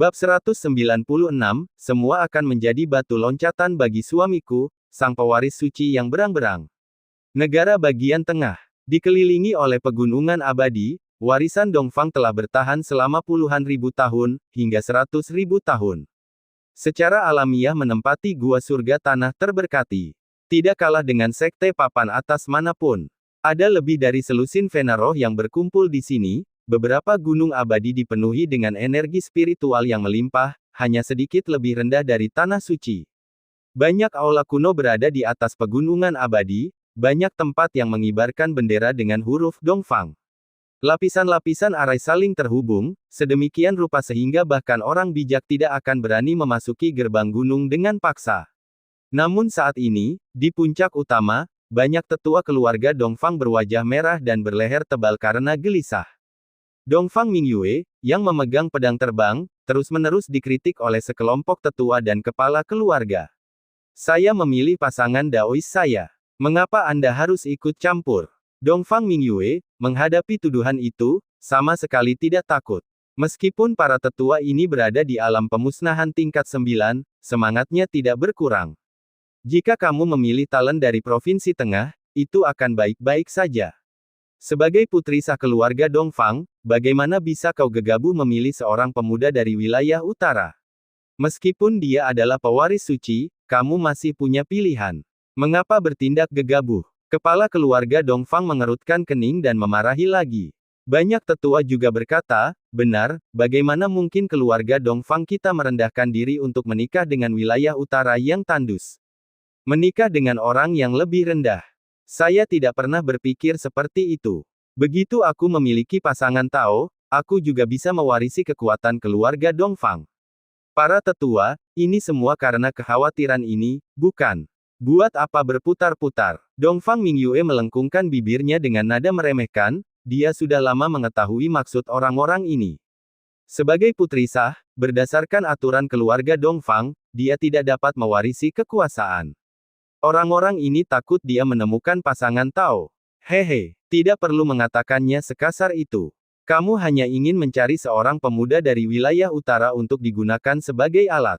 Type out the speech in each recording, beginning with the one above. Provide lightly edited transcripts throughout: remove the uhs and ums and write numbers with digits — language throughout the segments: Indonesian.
Bab 196, semua akan menjadi batu loncatan bagi suamiku, sang pewaris suci yang berang-berang. Negara bagian tengah, dikelilingi oleh pegunungan abadi, warisan Dongfang telah bertahan selama puluhan ribu tahun, hingga 100.000 tahun. Secara alamiah menempati gua surga tanah terberkati. Tidak kalah dengan sekte papan atas manapun. Ada lebih dari selusin Venaroh yang berkumpul di sini. Beberapa gunung abadi dipenuhi dengan energi spiritual yang melimpah, hanya sedikit lebih rendah dari tanah suci. Banyak aula kuno berada di atas pegunungan abadi, banyak tempat yang mengibarkan bendera dengan huruf Dongfang. Lapisan-lapisan arai saling terhubung, sedemikian rupa sehingga bahkan orang bijak tidak akan berani memasuki gerbang gunung dengan paksa. Namun saat ini, di puncak utama, banyak tetua keluarga Dongfang berwajah merah dan berleher tebal karena gelisah. Dongfang Mingyue, yang memegang pedang terbang, terus-menerus dikritik oleh sekelompok tetua dan kepala keluarga. Saya memilih pasangan Daois saya. Mengapa Anda harus ikut campur? Dongfang Mingyue, menghadapi tuduhan itu, sama sekali tidak takut. Meskipun para tetua ini berada di alam pemusnahan tingkat 9, semangatnya tidak berkurang. Jika kamu memilih talent dari Provinsi Tengah, itu akan baik-baik saja. Sebagai putri sah keluarga Dongfang, bagaimana bisa kau gegabah memilih seorang pemuda dari wilayah utara? Meskipun dia adalah pewaris suci, kamu masih punya pilihan. Mengapa bertindak gegabah? Kepala keluarga Dongfang mengerutkan kening dan memarahi lagi. Banyak tetua juga berkata, benar, bagaimana mungkin keluarga Dongfang kita merendahkan diri untuk menikah dengan wilayah utara yang tandus? Menikah dengan orang yang lebih rendah. Saya tidak pernah berpikir seperti itu. Begitu aku memiliki pasangan Tao, aku juga bisa mewarisi kekuatan keluarga Dongfang. Para tetua, ini semua karena kekhawatiran ini, bukan? Buat apa berputar-putar? Dongfang Mingyue melengkungkan bibirnya dengan nada meremehkan, dia sudah lama mengetahui maksud orang-orang ini. Sebagai putri sah, berdasarkan aturan keluarga Dongfang, dia tidak dapat mewarisi kekuasaan. Orang-orang ini takut dia menemukan pasangan Tao. Hehe, tidak perlu mengatakannya sekasar itu. Kamu hanya ingin mencari seorang pemuda dari wilayah utara untuk digunakan sebagai alat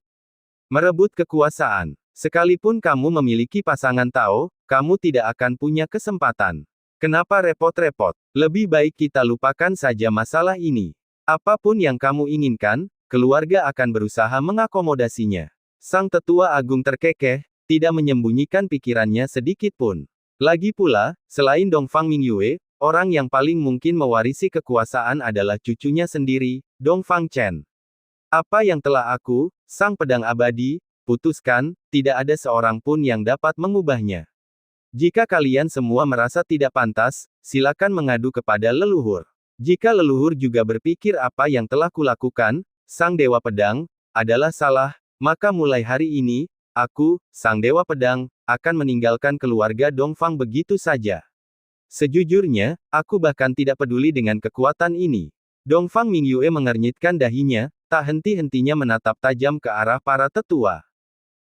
merebut kekuasaan. Sekalipun kamu memiliki pasangan Tao, kamu tidak akan punya kesempatan. Kenapa repot-repot? Lebih baik kita lupakan saja masalah ini. Apapun yang kamu inginkan, keluarga akan berusaha mengakomodasinya. Sang tetua agung terkekeh, tidak menyembunyikan pikirannya sedikit pun. Lagi pula, selain Dongfang Mingyue, orang yang paling mungkin mewarisi kekuasaan adalah cucunya sendiri, Dongfang Chen. Apa yang telah aku, sang pedang abadi, putuskan, tidak ada seorang pun yang dapat mengubahnya. Jika kalian semua merasa tidak pantas, silakan mengadu kepada leluhur. Jika leluhur juga berpikir apa yang telah kulakukan, sang dewa pedang, adalah salah, maka mulai hari ini, aku, sang dewa pedang, akan meninggalkan keluarga Dongfang begitu saja. Sejujurnya, aku bahkan tidak peduli dengan kekuatan ini. Dongfang Mingyue mengernyitkan dahinya, tak henti-hentinya menatap tajam ke arah para tetua.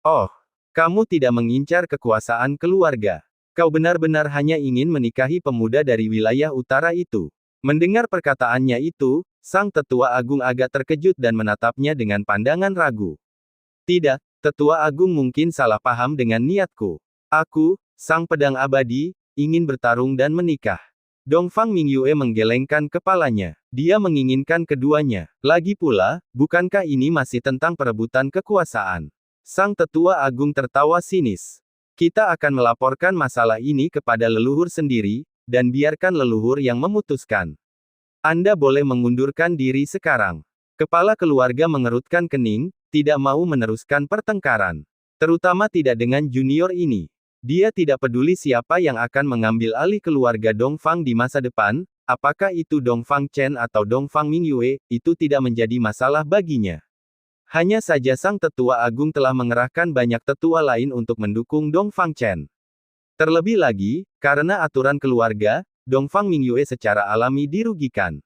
Oh, kamu tidak mengincar kekuasaan keluarga. Kau benar-benar hanya ingin menikahi pemuda dari wilayah utara itu. Mendengar perkataannya itu, sang tetua agung agak terkejut dan menatapnya dengan pandangan ragu. Tidak, Tetua Agung mungkin salah paham dengan niatku. Aku, sang pedang abadi, ingin bertarung dan menikah. Dongfang Mingyue menggelengkan kepalanya. Dia menginginkan keduanya. Lagi pula, bukankah ini masih tentang perebutan kekuasaan? Sang tetua agung tertawa sinis. Kita akan melaporkan masalah ini kepada leluhur sendiri, dan biarkan leluhur yang memutuskan. Anda boleh mengundurkan diri sekarang. Kepala keluarga mengerutkan kening, tidak mau meneruskan pertengkaran. Terutama tidak dengan junior ini. Dia tidak peduli siapa yang akan mengambil alih keluarga Dongfang di masa depan, apakah itu Dongfang Chen atau Dongfang Mingyue, itu tidak menjadi masalah baginya. Hanya saja sang tetua agung telah mengerahkan banyak tetua lain untuk mendukung Dongfang Chen. Terlebih lagi, karena aturan keluarga, Dongfang Mingyue secara alami dirugikan.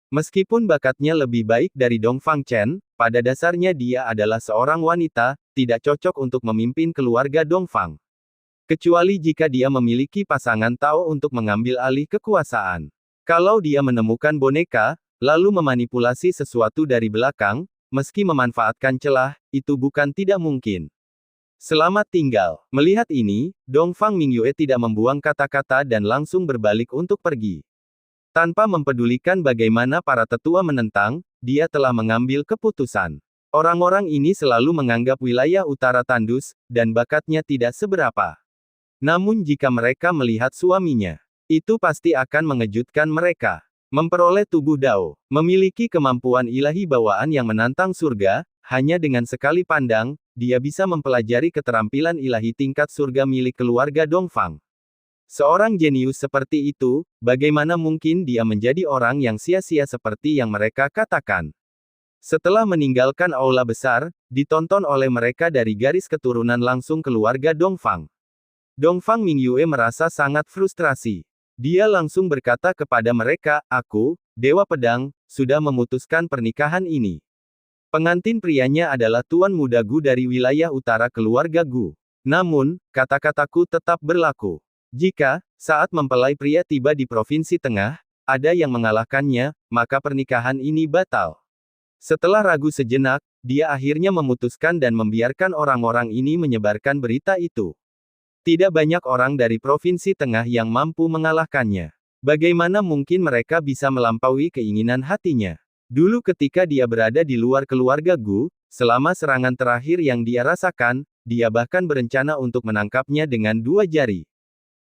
Meskipun bakatnya lebih baik dari Dongfang Chen, pada dasarnya dia adalah seorang wanita, tidak cocok untuk memimpin keluarga Dongfang. Kecuali jika dia memiliki pasangan Tao untuk mengambil alih kekuasaan. Kalau dia menemukan boneka, lalu memanipulasi sesuatu dari belakang, meski memanfaatkan celah, itu bukan tidak mungkin. Selamat tinggal. Melihat ini, Dongfang Mingyue tidak membuang kata-kata dan langsung berbalik untuk pergi. Tanpa mempedulikan bagaimana para tetua menentang, dia telah mengambil keputusan. Orang-orang ini selalu menganggap wilayah utara tandus, dan bakatnya tidak seberapa. Namun jika mereka melihat suaminya, itu pasti akan mengejutkan mereka. Memperoleh tubuh Dao, memiliki kemampuan ilahi bawaan yang menantang surga, hanya dengan sekali pandang, dia bisa mempelajari keterampilan ilahi tingkat surga milik keluarga Dongfang. Seorang jenius seperti itu, bagaimana mungkin dia menjadi orang yang sia-sia seperti yang mereka katakan? Setelah meninggalkan aula besar, ditonton oleh mereka dari garis keturunan langsung keluarga Dongfang. Dongfang Mingyue merasa sangat frustrasi. Dia langsung berkata kepada mereka, "Aku, Dewa Pedang, sudah memutuskan pernikahan ini. Pengantin prianya adalah Tuan Muda Gu dari wilayah utara keluarga Gu. Namun, kata-kataku tetap berlaku. Jika, saat mempelai pria tiba di provinsi tengah, ada yang mengalahkannya, maka pernikahan ini batal." Setelah ragu sejenak, dia akhirnya memutuskan dan membiarkan orang-orang ini menyebarkan berita itu. Tidak banyak orang dari provinsi tengah yang mampu mengalahkannya. Bagaimana mungkin mereka bisa melampaui keinginan hatinya? Dulu ketika dia berada di luar keluarga Gu, selama serangan terakhir yang dia rasakan, dia bahkan berencana untuk menangkapnya dengan 2 jari.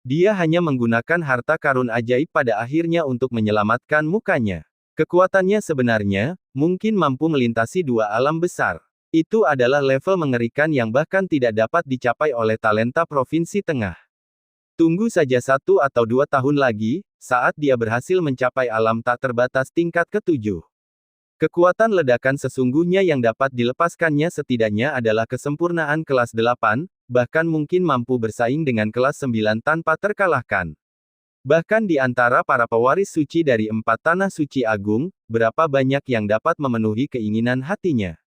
Dia hanya menggunakan harta karun ajaib pada akhirnya untuk menyelamatkan mukanya. Kekuatannya sebenarnya, mungkin mampu melintasi 2 alam besar. Itu adalah level mengerikan yang bahkan tidak dapat dicapai oleh talenta provinsi tengah. Tunggu saja 1 atau 2 tahun lagi, saat dia berhasil mencapai alam tak terbatas tingkat ke-7. Kekuatan ledakan sesungguhnya yang dapat dilepaskannya setidaknya adalah kesempurnaan kelas 8, bahkan mungkin mampu bersaing dengan kelas 9 tanpa terkalahkan. Bahkan di antara para pewaris suci dari 4 tanah suci agung, berapa banyak yang dapat memenuhi keinginan hatinya?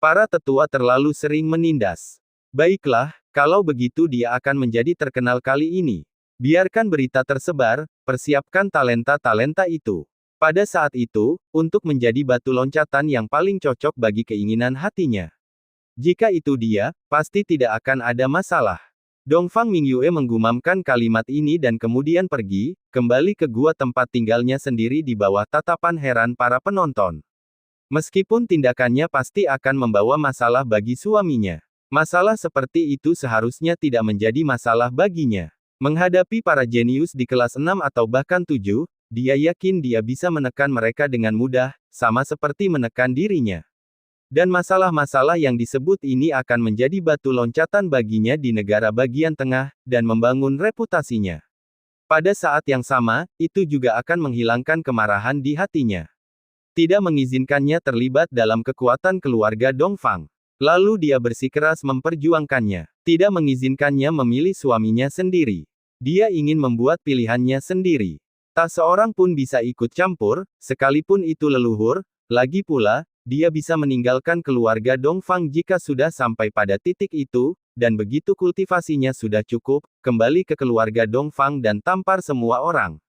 Para tetua terlalu sering menindas. Baiklah, kalau begitu dia akan menjadi terkenal kali ini. Biarkan berita tersebar, persiapkan talenta-talenta itu. Pada saat itu, untuk menjadi batu loncatan yang paling cocok bagi keinginan hatinya. Jika itu dia, pasti tidak akan ada masalah. Dongfang Mingyue menggumamkan kalimat ini dan kemudian pergi, kembali ke gua tempat tinggalnya sendiri di bawah tatapan heran para penonton. Meskipun tindakannya pasti akan membawa masalah bagi suaminya. Masalah seperti itu seharusnya tidak menjadi masalah baginya. Menghadapi para jenius di kelas 6 atau bahkan 7, dia yakin dia bisa menekan mereka dengan mudah, sama seperti menekan dirinya. Dan masalah-masalah yang disebut ini akan menjadi batu loncatan baginya di negara bagian tengah, dan membangun reputasinya. Pada saat yang sama, itu juga akan menghilangkan kemarahan di hatinya. Tidak mengizinkannya terlibat dalam kekuatan keluarga Dongfang. Lalu dia bersikeras memperjuangkannya. Tidak mengizinkannya memilih suaminya sendiri. Dia ingin membuat pilihannya sendiri. Tak seorang pun bisa ikut campur, sekalipun itu leluhur. Lagi pula, dia bisa meninggalkan keluarga Dongfang jika sudah sampai pada titik itu, dan begitu kultivasinya sudah cukup, kembali ke keluarga Dongfang dan tampar semua orang.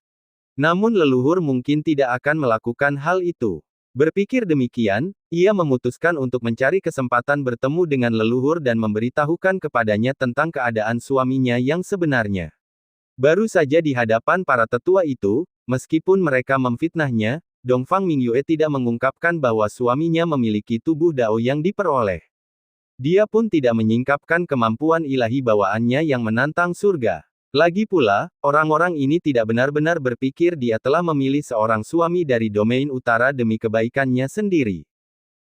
Namun leluhur mungkin tidak akan melakukan hal itu. Berpikir demikian, ia memutuskan untuk mencari kesempatan bertemu dengan leluhur dan memberitahukan kepadanya tentang keadaan suaminya yang sebenarnya. Baru saja di hadapan para tetua itu, meskipun mereka memfitnahnya, Dongfang Mingyue tidak mengungkapkan bahwa suaminya memiliki tubuh Dao yang diperoleh. Dia pun tidak menyingkapkan kemampuan ilahi bawaannya yang menantang surga. Lagi pula, orang-orang ini tidak benar-benar berpikir dia telah memilih seorang suami dari domain utara demi kebaikannya sendiri.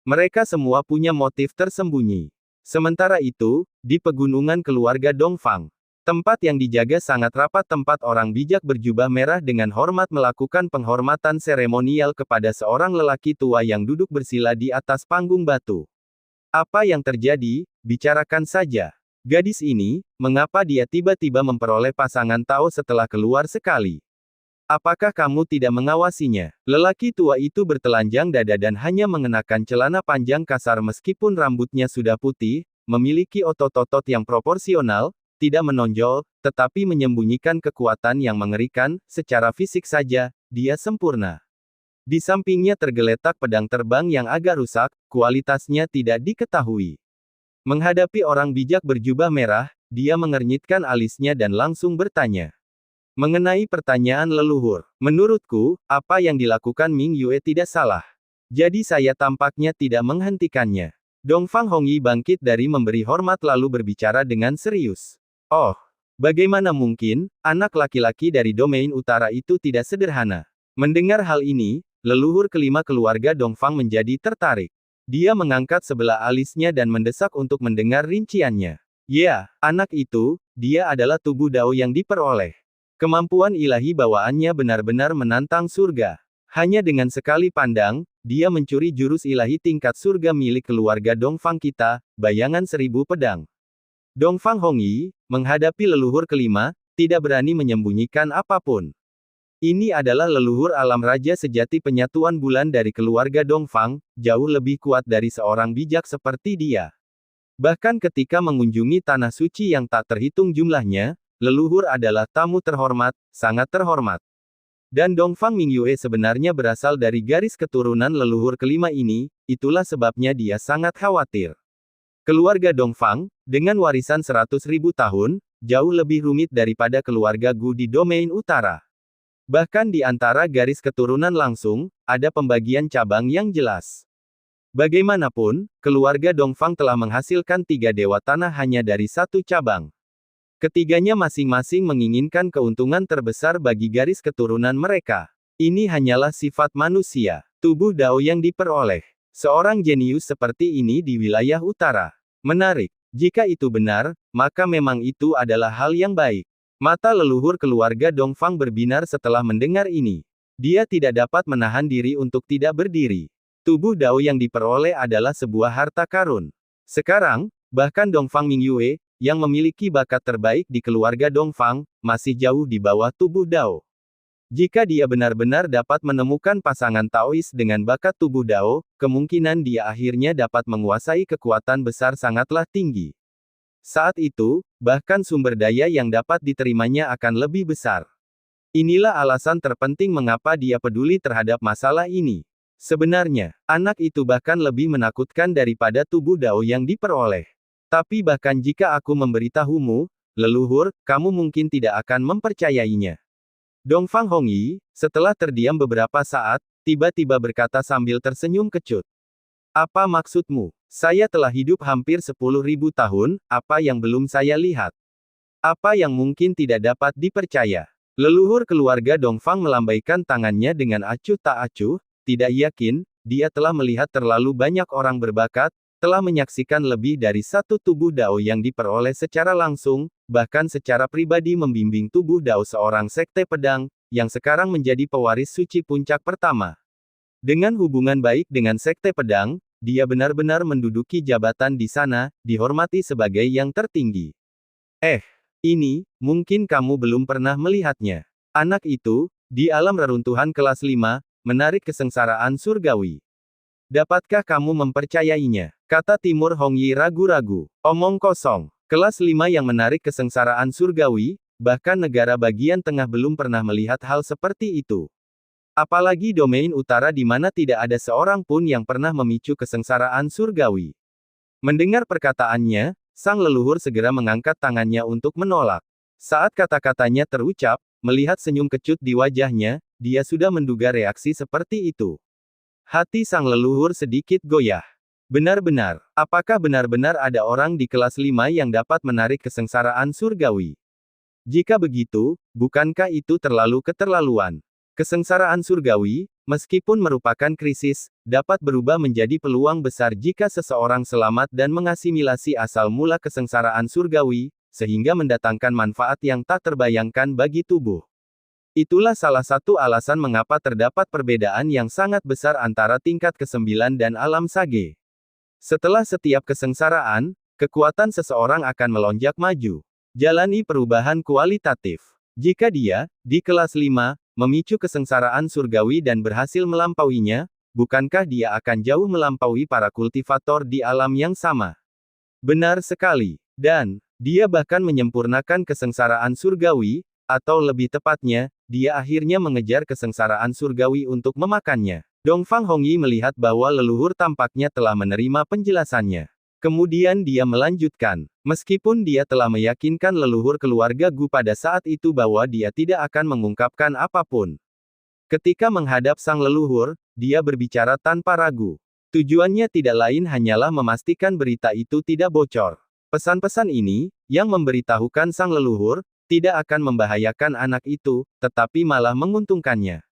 Mereka semua punya motif tersembunyi. Sementara itu, di pegunungan keluarga Dongfang, tempat yang dijaga sangat rapat, tempat orang bijak berjubah merah dengan hormat melakukan penghormatan seremonial kepada seorang lelaki tua yang duduk bersila di atas panggung batu. Apa yang terjadi? Bicarakan saja. Gadis ini, mengapa dia tiba-tiba memperoleh pasangan Tao setelah keluar sekali? Apakah kamu tidak mengawasinya? Lelaki tua itu bertelanjang dada dan hanya mengenakan celana panjang kasar meskipun rambutnya sudah putih, memiliki otot-otot yang proporsional, tidak menonjol, tetapi menyembunyikan kekuatan yang mengerikan. Secara fisik saja, dia sempurna. Di sampingnya tergeletak pedang terbang yang agak rusak, kualitasnya tidak diketahui. Menghadapi orang bijak berjubah merah, dia mengernyitkan alisnya dan langsung bertanya. Mengenai pertanyaan leluhur, menurutku, apa yang dilakukan Ming Yue tidak salah. Jadi saya tampaknya tidak menghentikannya. Dongfang Hongyi bangkit dari memberi hormat lalu berbicara dengan serius. Oh, bagaimana mungkin, anak laki-laki dari domain utara itu tidak sederhana. Mendengar hal ini, leluhur kelima keluarga Dongfang menjadi tertarik. Dia mengangkat sebelah alisnya dan mendesak untuk mendengar rinciannya. Ya, anak itu, dia adalah tubuh Dao yang diperoleh. Kemampuan ilahi bawaannya benar-benar menantang surga. Hanya dengan sekali pandang, dia mencuri jurus ilahi tingkat surga milik keluarga Dongfang kita, bayangan 1000 pedang. Dongfang Hongyi, menghadapi leluhur kelima, tidak berani menyembunyikan apapun. Ini adalah leluhur alam raja sejati penyatuan bulan dari keluarga Dongfang, jauh lebih kuat dari seorang bijak seperti dia. Bahkan ketika mengunjungi tanah suci yang tak terhitung jumlahnya, leluhur adalah tamu terhormat, sangat terhormat. Dan Dongfang Mingyue sebenarnya berasal dari garis keturunan leluhur kelima ini, itulah sebabnya dia sangat khawatir. Keluarga Dongfang, dengan warisan 100.000 tahun, jauh lebih rumit daripada keluarga Gu di domain utara. Bahkan di antara garis keturunan langsung, ada pembagian cabang yang jelas. Bagaimanapun, keluarga Dongfang telah menghasilkan 3 dewa tanah hanya dari satu cabang. Ketiganya masing-masing menginginkan keuntungan terbesar bagi garis keturunan mereka. Ini hanyalah sifat manusia. Tubuh Dao yang diperoleh seorang jenius seperti ini di wilayah utara. Menarik. Jika itu benar, maka memang itu adalah hal yang baik. Mata leluhur keluarga Dongfang berbinar setelah mendengar ini. Dia tidak dapat menahan diri untuk tidak berdiri. Tubuh Dao yang diperoleh adalah sebuah harta karun. Sekarang, bahkan Dongfang Mingyue, yang memiliki bakat terbaik di keluarga Dongfang, masih jauh di bawah tubuh Dao. Jika dia benar-benar dapat menemukan pasangan Taois dengan bakat tubuh Dao, kemungkinan dia akhirnya dapat menguasai kekuatan besar sangatlah tinggi. Saat itu, bahkan sumber daya yang dapat diterimanya akan lebih besar. Inilah alasan terpenting mengapa dia peduli terhadap masalah ini. Sebenarnya, anak itu bahkan lebih menakutkan daripada tubuh Dao yang diperoleh. Tapi bahkan jika aku memberitahumu, leluhur, kamu mungkin tidak akan mempercayainya. Dongfang Hongyi, setelah terdiam beberapa saat, tiba-tiba berkata sambil tersenyum kecut. Apa maksudmu? Saya telah hidup hampir 10.000 tahun, apa yang belum saya lihat? Apa yang mungkin tidak dapat dipercaya? Leluhur keluarga Dongfang melambaikan tangannya dengan acuh tak acuh, tidak yakin, dia telah melihat terlalu banyak orang berbakat, telah menyaksikan lebih dari satu tubuh Dao yang diperoleh secara langsung, bahkan secara pribadi membimbing tubuh Dao seorang sekte pedang, yang sekarang menjadi pewaris suci puncak pertama. Dengan hubungan baik dengan sekte pedang, dia benar-benar menduduki jabatan di sana, dihormati sebagai yang tertinggi. Ini, mungkin kamu belum pernah melihatnya. Anak itu, di alam reruntuhan kelas 5, menarik kesengsaraan surgawi. Dapatkah kamu mempercayainya? Kata Timur Hongyi ragu-ragu. Omong kosong. Kelas 5 yang menarik kesengsaraan surgawi, bahkan negara bagian tengah belum pernah melihat hal seperti itu. Apalagi domain utara di mana tidak ada seorang pun yang pernah memicu kesengsaraan surgawi. Mendengar perkataannya, sang leluhur segera mengangkat tangannya untuk menolak. Saat kata-katanya terucap, melihat senyum kecut di wajahnya, dia sudah menduga reaksi seperti itu. Hati sang leluhur sedikit goyah. Benar-benar, apakah benar-benar ada orang di kelas 5 yang dapat menarik kesengsaraan surgawi? Jika begitu, bukankah itu terlalu keterlaluan? Kesengsaraan surgawi, meskipun merupakan krisis, dapat berubah menjadi peluang besar jika seseorang selamat dan mengasimilasi asal mula kesengsaraan surgawi, sehingga mendatangkan manfaat yang tak terbayangkan bagi tubuh. Itulah salah satu alasan mengapa terdapat perbedaan yang sangat besar antara tingkat ke-9 dan alam sage. Setelah setiap kesengsaraan, kekuatan seseorang akan melonjak maju. Jalani perubahan kualitatif. Jika dia, di kelas 5, memicu kesengsaraan surgawi dan berhasil melampauinya, bukankah dia akan jauh melampaui para kultivator di alam yang sama? Benar sekali. Dan, dia bahkan menyempurnakan kesengsaraan surgawi, atau lebih tepatnya, dia akhirnya mengejar kesengsaraan surgawi untuk memakannya. Dongfang Hongyi melihat bahwa leluhur tampaknya telah menerima penjelasannya. Kemudian dia melanjutkan, meskipun dia telah meyakinkan leluhur keluarga Gu pada saat itu bahwa dia tidak akan mengungkapkan apapun. Ketika menghadap sang leluhur, dia berbicara tanpa ragu. Tujuannya tidak lain hanyalah memastikan berita itu tidak bocor. Pesan-pesan ini, yang memberitahukan sang leluhur, tidak akan membahayakan anak itu, tetapi malah menguntungkannya.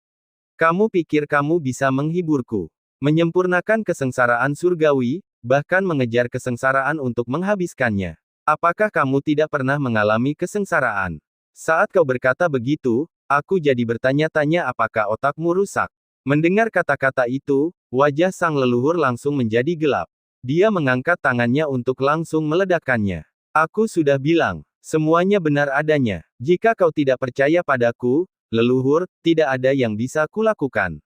Kamu pikir kamu bisa menghiburku, menyempurnakan kesengsaraan surgawi, bahkan mengejar kesengsaraan untuk menghabiskannya. Apakah kamu tidak pernah mengalami kesengsaraan? Saat kau berkata begitu, aku jadi bertanya-tanya apakah otakmu rusak. Mendengar kata-kata itu, wajah sang leluhur langsung menjadi gelap. Dia mengangkat tangannya untuk langsung meledakkannya. Aku sudah bilang, semuanya benar adanya. Jika kau tidak percaya padaku, leluhur, tidak ada yang bisa kulakukan.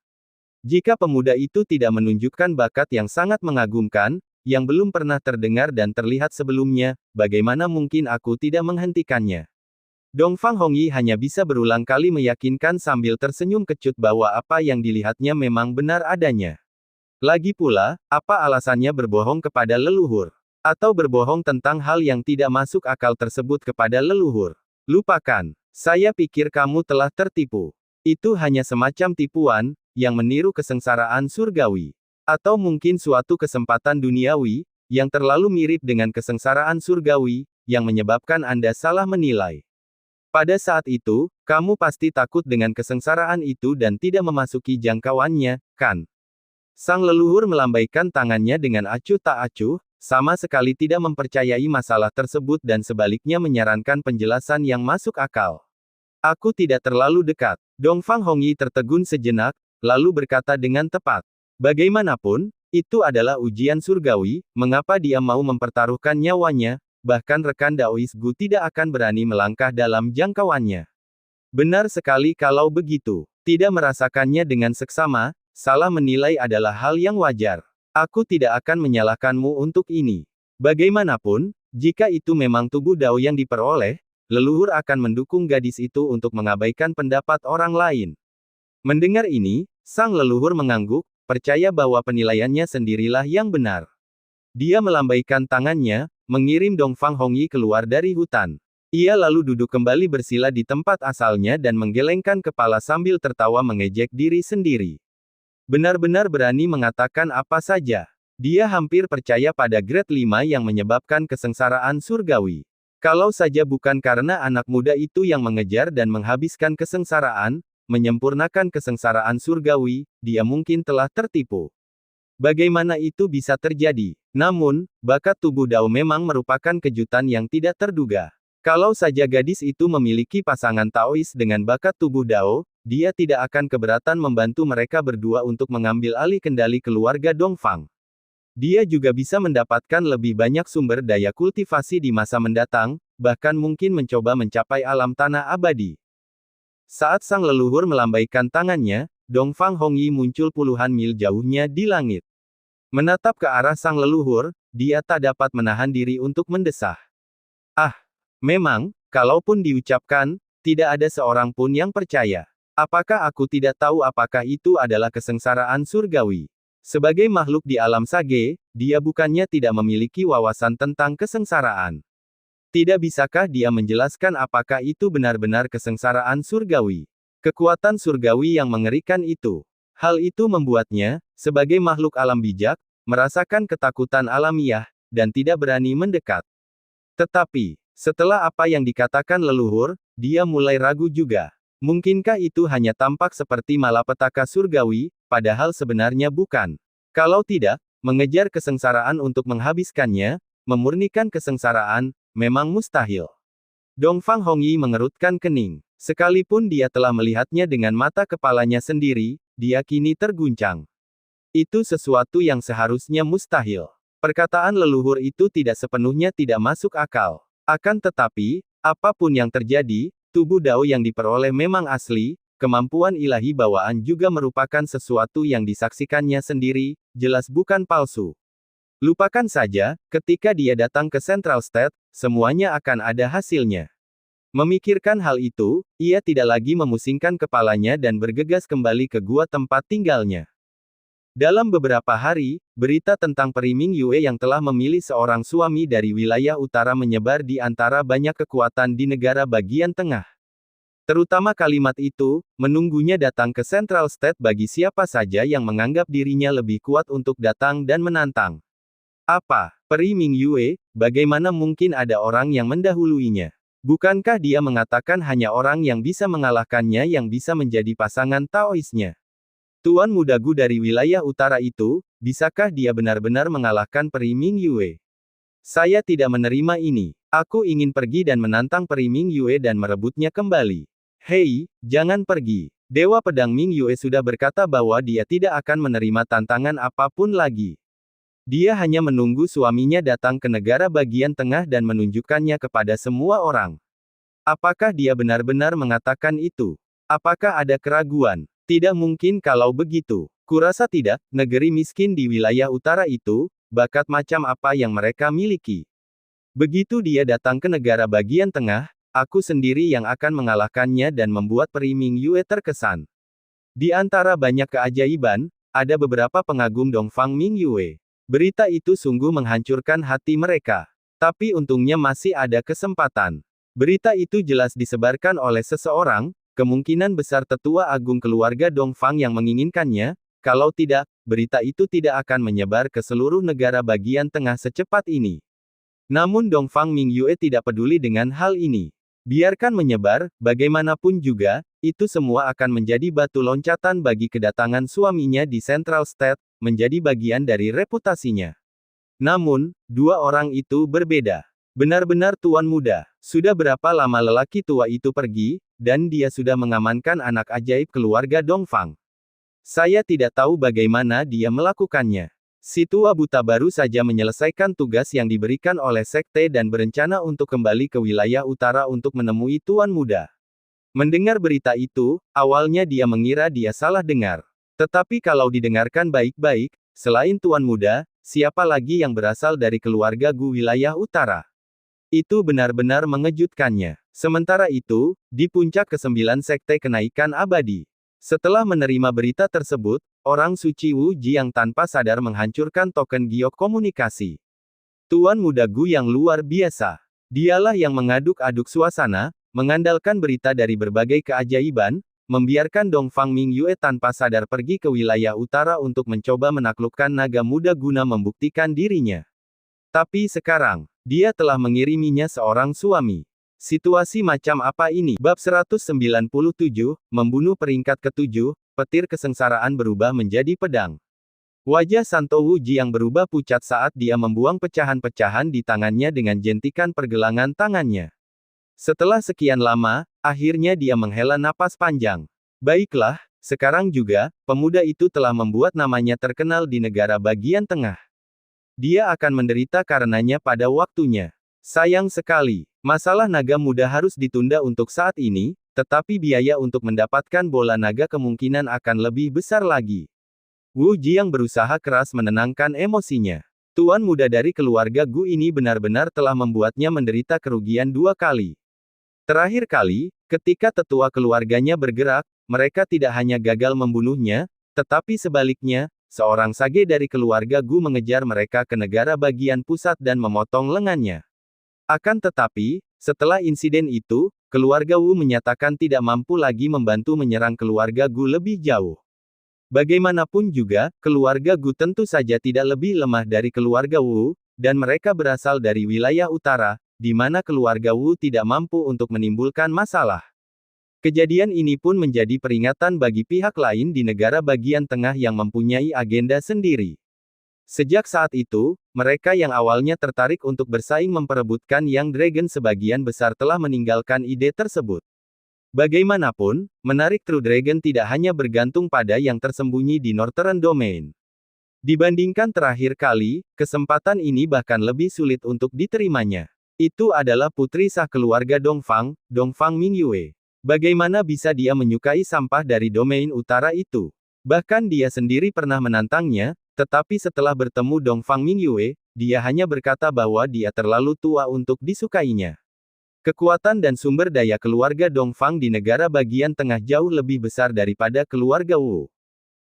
Jika pemuda itu tidak menunjukkan bakat yang sangat mengagumkan, yang belum pernah terdengar dan terlihat sebelumnya, bagaimana mungkin aku tidak menghentikannya? Dongfang Hongyi hanya bisa berulang kali meyakinkan sambil tersenyum kecut bahwa apa yang dilihatnya memang benar adanya. Lagi pula, apa alasannya berbohong kepada leluhur? Atau berbohong tentang hal yang tidak masuk akal tersebut kepada leluhur? Lupakan. Saya pikir kamu telah tertipu. Itu hanya semacam tipuan, yang meniru kesengsaraan surgawi. Atau mungkin suatu kesempatan duniawi, yang terlalu mirip dengan kesengsaraan surgawi, yang menyebabkan Anda salah menilai. Pada saat itu, kamu pasti takut dengan kesengsaraan itu dan tidak memasuki jangkauannya, kan? Sang leluhur melambaikan tangannya dengan acuh tak acuh, sama sekali tidak mempercayai masalah tersebut dan sebaliknya menyarankan penjelasan yang masuk akal. Aku tidak terlalu dekat. Dongfang Hongyi tertegun sejenak, lalu berkata dengan tepat. Bagaimanapun, itu adalah ujian surgawi, mengapa dia mau mempertaruhkan nyawanya, bahkan rekan Daois Gu tidak akan berani melangkah dalam jangkauannya. Benar sekali kalau begitu. Tidak merasakannya dengan seksama, salah menilai adalah hal yang wajar. Aku tidak akan menyalahkanmu untuk ini. Bagaimanapun, jika itu memang tubuh Dao yang diperoleh, leluhur akan mendukung gadis itu untuk mengabaikan pendapat orang lain. Mendengar ini, sang leluhur mengangguk, percaya bahwa penilaiannya sendirilah yang benar. Dia melambaikan tangannya, mengirim Dongfang Hongyi keluar dari hutan. Ia lalu duduk kembali bersila di tempat asalnya dan menggelengkan kepala sambil tertawa mengejek diri sendiri. Benar-benar berani mengatakan apa saja. Dia hampir percaya pada grade 5 yang menyebabkan kesengsaraan surgawi. Kalau saja bukan karena anak muda itu yang mengejar dan menghabiskan kesengsaraan, menyempurnakan kesengsaraan surgawi, dia mungkin telah tertipu. Bagaimana itu bisa terjadi? Namun, bakat tubuh Dao memang merupakan kejutan yang tidak terduga. Kalau saja gadis itu memiliki pasangan Taois dengan bakat tubuh Dao, dia tidak akan keberatan membantu mereka berdua untuk mengambil alih kendali keluarga Dongfang. Dia juga bisa mendapatkan lebih banyak sumber daya kultivasi di masa mendatang, bahkan mungkin mencoba mencapai alam tanah abadi. Saat sang leluhur melambaikan tangannya, Dongfang Hongyi muncul puluhan mil jauhnya di langit. Menatap ke arah sang leluhur, dia tak dapat menahan diri untuk mendesah. Ah, memang, kalaupun diucapkan, tidak ada seorang pun yang percaya. Apakah aku tidak tahu apakah itu adalah kesengsaraan surgawi? Sebagai makhluk di alam sage, dia bukannya tidak memiliki wawasan tentang kesengsaraan. Tidak bisakah dia menjelaskan apakah itu benar-benar kesengsaraan surgawi? Kekuatan surgawi yang mengerikan itu. Hal itu membuatnya, sebagai makhluk alam bijak, merasakan ketakutan alamiah, dan tidak berani mendekat. Tetapi, setelah apa yang dikatakan leluhur, dia mulai ragu juga. Mungkinkah itu hanya tampak seperti malapetaka surgawi, padahal sebenarnya bukan. Kalau tidak, mengejar kesengsaraan untuk menghabiskannya, memurnikan kesengsaraan, memang mustahil. Dongfang Hongyi mengerutkan kening. Sekalipun dia telah melihatnya dengan mata kepalanya sendiri, dia kini terguncang. Itu sesuatu yang seharusnya mustahil. Perkataan leluhur itu tidak sepenuhnya tidak masuk akal. Akan tetapi, apapun yang terjadi, tubuh Dao yang diperoleh memang asli, kemampuan ilahi bawaan juga merupakan sesuatu yang disaksikannya sendiri, jelas bukan palsu. Lupakan saja, ketika dia datang ke Central State, semuanya akan ada hasilnya. Memikirkan hal itu, ia tidak lagi memusingkan kepalanya dan bergegas kembali ke gua tempat tinggalnya. Dalam beberapa hari, berita tentang Peri Ming Yue yang telah memilih seorang suami dari wilayah utara menyebar di antara banyak kekuatan di negara bagian tengah. Terutama kalimat itu, menunggunya datang ke Central State bagi siapa saja yang menganggap dirinya lebih kuat untuk datang dan menantang. Apa? Peri Ming Yue, bagaimana mungkin ada orang yang mendahuluinya? Bukankah dia mengatakan hanya orang yang bisa mengalahkannya yang bisa menjadi pasangan Taoisnya? Tuan muda Gu dari wilayah utara itu, bisakah dia benar-benar mengalahkan Peri Ming Yue? Saya tidak menerima ini. Aku ingin pergi dan menantang Peri Ming Yue dan merebutnya kembali. Hei, jangan pergi. Dewa Pedang Ming Yue sudah berkata bahwa dia tidak akan menerima tantangan apapun lagi. Dia hanya menunggu suaminya datang ke negara bagian tengah dan menunjukkannya kepada semua orang. Apakah dia benar-benar mengatakan itu? Apakah ada keraguan? Tidak mungkin kalau begitu. Kurasa tidak, negeri miskin di wilayah utara itu, bakat macam apa yang mereka miliki. Begitu dia datang ke negara bagian tengah, aku sendiri yang akan mengalahkannya dan membuat Peri Ming Yue terkesan. Di antara banyak keajaiban, ada beberapa pengagum Dongfang Ming Yue. Berita itu sungguh menghancurkan hati mereka. Tapi untungnya masih ada kesempatan. Berita itu jelas disebarkan oleh seseorang, kemungkinan besar tetua agung keluarga Dongfang yang menginginkannya, kalau tidak, berita itu tidak akan menyebar ke seluruh negara bagian tengah secepat ini. Namun Dongfang Ming Yue tidak peduli dengan hal ini. Biarkan menyebar, bagaimanapun juga, itu semua akan menjadi batu loncatan bagi kedatangan suaminya di Central State, menjadi bagian dari reputasinya. Namun, dua orang itu berbeda. Benar-benar tuan muda. Sudah berapa lama lelaki tua itu pergi, dan dia sudah mengamankan anak ajaib keluarga Dongfang. Saya tidak tahu bagaimana dia melakukannya. Si tua buta baru saja menyelesaikan tugas yang diberikan oleh sekte dan berencana untuk kembali ke wilayah utara untuk menemui tuan muda. Mendengar berita itu, awalnya dia mengira dia salah dengar. Tetapi kalau didengarkan baik-baik, selain tuan muda, siapa lagi yang berasal dari keluarga Gu wilayah utara? Itu benar-benar mengejutkannya. Sementara itu, di puncak ke-9 sekte kenaikan abadi. Setelah menerima berita tersebut, orang suci Wu Ji yang tanpa sadar menghancurkan token giok komunikasi. Tuan muda Gu yang luar biasa. Dialah yang mengaduk-aduk suasana, mengandalkan berita dari berbagai keajaiban, membiarkan Dongfang Ming Yue tanpa sadar pergi ke wilayah utara untuk mencoba menaklukkan naga muda guna membuktikan dirinya. Tapi sekarang, dia telah mengiriminya seorang suami. Situasi macam apa ini? Bab 197, membunuh peringkat ke-7, petir kesengsaraan berubah menjadi pedang. Wajah Santo Wu Ji yang berubah pucat saat dia membuang pecahan-pecahan di tangannya dengan jentikan pergelangan tangannya. Setelah sekian lama, akhirnya dia menghela napas panjang. Baiklah, sekarang juga, pemuda itu telah membuat namanya terkenal di negara bagian tengah. Dia akan menderita karenanya pada waktunya. Sayang sekali, masalah naga muda harus ditunda untuk saat ini, tetapi biaya untuk mendapatkan bola naga kemungkinan akan lebih besar lagi. Wu Ji yang berusaha keras menenangkan emosinya. Tuan muda dari keluarga Gu ini benar-benar telah membuatnya menderita kerugian 2 kali. Terakhir kali, ketika tetua keluarganya bergerak, mereka tidak hanya gagal membunuhnya, tetapi sebaliknya, seorang sage dari keluarga Gu mengejar mereka ke negara bagian pusat dan memotong lengannya. Akan tetapi, setelah insiden itu, keluarga Wu menyatakan tidak mampu lagi membantu menyerang keluarga Gu lebih jauh. Bagaimanapun juga, keluarga Gu tentu saja tidak lebih lemah dari keluarga Wu, dan mereka berasal dari wilayah utara, di mana keluarga Wu tidak mampu untuk menimbulkan masalah. Kejadian ini pun menjadi peringatan bagi pihak lain di negara bagian tengah yang mempunyai agenda sendiri. Sejak saat itu, mereka yang awalnya tertarik untuk bersaing memperebutkan Young Dragon sebagian besar telah meninggalkan ide tersebut. Bagaimanapun, menarik True Dragon tidak hanya bergantung pada yang tersembunyi di Northern Domain. Dibandingkan terakhir kali, kesempatan ini bahkan lebih sulit untuk diterimanya. Itu adalah putri sah keluarga Dongfang, Dongfang Ming Yue. Bagaimana bisa dia menyukai sampah dari domain utara itu? Bahkan dia sendiri pernah menantangnya, tetapi setelah bertemu Dongfang Ming Yue, dia hanya berkata bahwa dia terlalu tua untuk disukainya. Kekuatan dan sumber daya keluarga Dongfang di negara bagian tengah jauh lebih besar daripada keluarga Wu.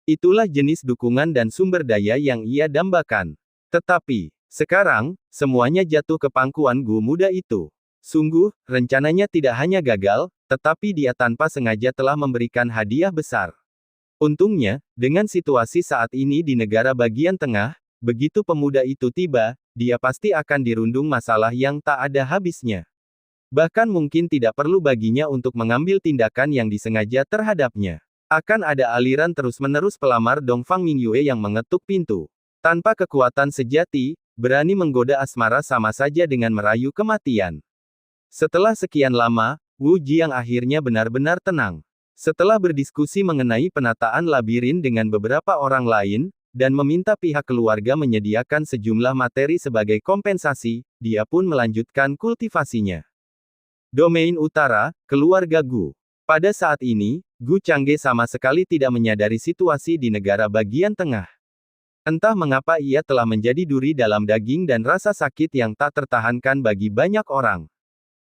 Itulah jenis dukungan dan sumber daya yang ia dambakan. Tetapi, sekarang, semuanya jatuh ke pangkuan Gu muda itu. Sungguh, rencananya tidak hanya gagal, tetapi dia tanpa sengaja telah memberikan hadiah besar. Untungnya, dengan situasi saat ini di negara bagian tengah, begitu pemuda itu tiba, dia pasti akan dirundung masalah yang tak ada habisnya. Bahkan mungkin tidak perlu baginya untuk mengambil tindakan yang disengaja terhadapnya. Akan ada aliran terus-menerus pelamar Dongfang Mingyue yang mengetuk pintu. Tanpa kekuatan sejati, berani menggoda asmara sama saja dengan merayu kematian. Setelah sekian lama, Wu Jiang akhirnya benar-benar tenang. Setelah berdiskusi mengenai penataan labirin dengan beberapa orang lain, dan meminta pihak keluarga menyediakan sejumlah materi sebagai kompensasi, dia pun melanjutkan kultivasinya. Domain Utara, Keluarga Gu. Pada saat ini, Gu Changge sama sekali tidak menyadari situasi di negara bagian tengah. Entah mengapa ia telah menjadi duri dalam daging dan rasa sakit yang tak tertahankan bagi banyak orang.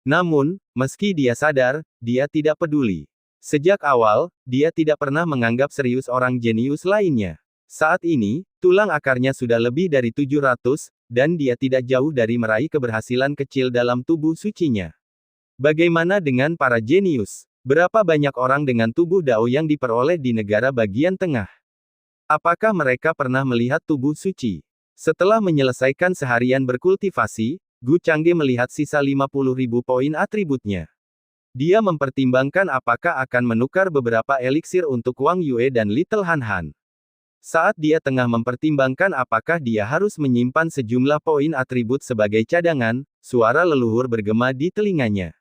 Namun, meski dia sadar, dia tidak peduli. Sejak awal, dia tidak pernah menganggap serius orang jenius lainnya. Saat ini, tulang akarnya sudah lebih dari 700, dan dia tidak jauh dari meraih keberhasilan kecil dalam tubuh sucinya. Bagaimana dengan para jenius? Berapa banyak orang dengan tubuh Dao yang diperoleh di negara bagian tengah? Apakah mereka pernah melihat tubuh suci? Setelah menyelesaikan seharian berkultivasi, Gu Changge melihat sisa 50.000 poin atributnya. Dia mempertimbangkan apakah akan menukar beberapa eliksir untuk Wang Yue dan Little Han Han. Saat dia tengah mempertimbangkan apakah dia harus menyimpan sejumlah poin atribut sebagai cadangan, suara leluhur bergema di telinganya.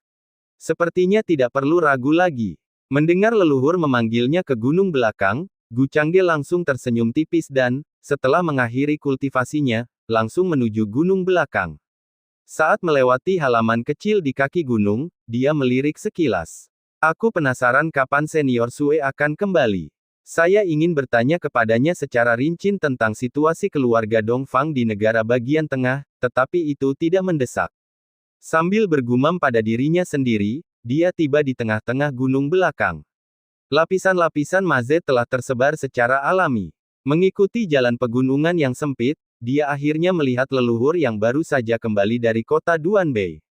Sepertinya tidak perlu ragu lagi. Mendengar leluhur memanggilnya ke gunung belakang, Gu Changge langsung tersenyum tipis dan, setelah mengakhiri kultivasinya, langsung menuju gunung belakang. Saat melewati halaman kecil di kaki gunung, dia melirik sekilas. Aku penasaran kapan Senior Sue akan kembali. Saya ingin bertanya kepadanya secara rinci tentang situasi keluarga Dongfang di negara bagian tengah, tetapi itu tidak mendesak. Sambil bergumam pada dirinya sendiri, dia tiba di tengah-tengah gunung belakang. Lapisan-lapisan maze telah tersebar secara alami. Mengikuti jalan pegunungan yang sempit, dia akhirnya melihat leluhur yang baru saja kembali dari kota Duanbei.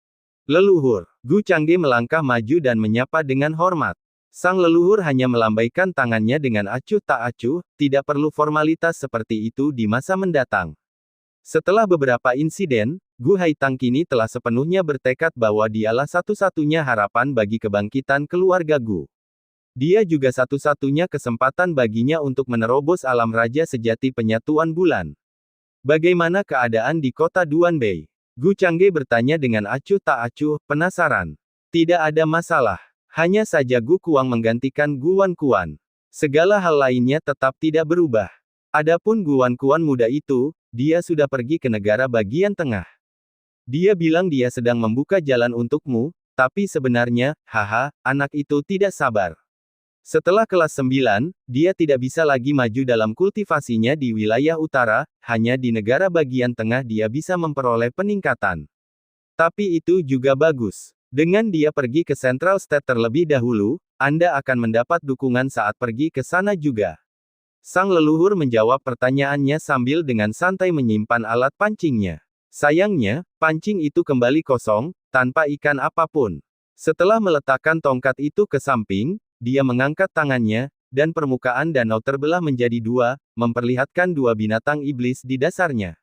Leluhur, Gu Changge melangkah maju dan menyapa dengan hormat. Sang leluhur hanya melambaikan tangannya dengan acuh tak acuh, tidak perlu formalitas seperti itu di masa mendatang. Setelah beberapa insiden, Gu Haitang kini telah sepenuhnya bertekad bahwa dialah satu-satunya harapan bagi kebangkitan keluarga Gu. Dia juga satu-satunya kesempatan baginya untuk menerobos alam raja sejati penyatuan bulan. Bagaimana keadaan di kota Duanbei? Gu Changge bertanya dengan acuh tak acuh, penasaran. Tidak ada masalah. Hanya saja Gu Kuang menggantikan Gu Wan Kuan. Segala hal lainnya tetap tidak berubah. Adapun Gu Wan Kuan muda itu, dia sudah pergi ke negara bagian tengah. Dia bilang dia sedang membuka jalan untukmu, tapi sebenarnya, haha, anak itu tidak sabar. Setelah kelas 9, dia tidak bisa lagi maju dalam kultivasinya di wilayah utara, hanya di negara bagian tengah dia bisa memperoleh peningkatan. Tapi itu juga bagus. Dengan dia pergi ke Central State terlebih dahulu, Anda akan mendapat dukungan saat pergi ke sana juga. Sang leluhur menjawab pertanyaannya sambil dengan santai menyimpan alat pancingnya. Sayangnya, pancing itu kembali kosong, tanpa ikan apapun. Setelah meletakkan tongkat itu ke samping, dia mengangkat tangannya, dan permukaan danau terbelah menjadi dua, memperlihatkan dua binatang iblis di dasarnya.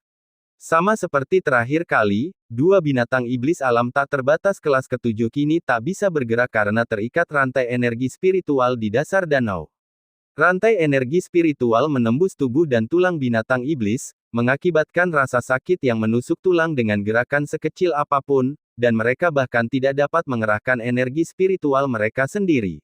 Sama seperti terakhir kali, dua binatang iblis alam tak terbatas kelas ke-7 kini tak bisa bergerak karena terikat rantai energi spiritual di dasar danau. Rantai energi spiritual menembus tubuh dan tulang binatang iblis, mengakibatkan rasa sakit yang menusuk tulang dengan gerakan sekecil apapun, dan mereka bahkan tidak dapat mengerahkan energi spiritual mereka sendiri.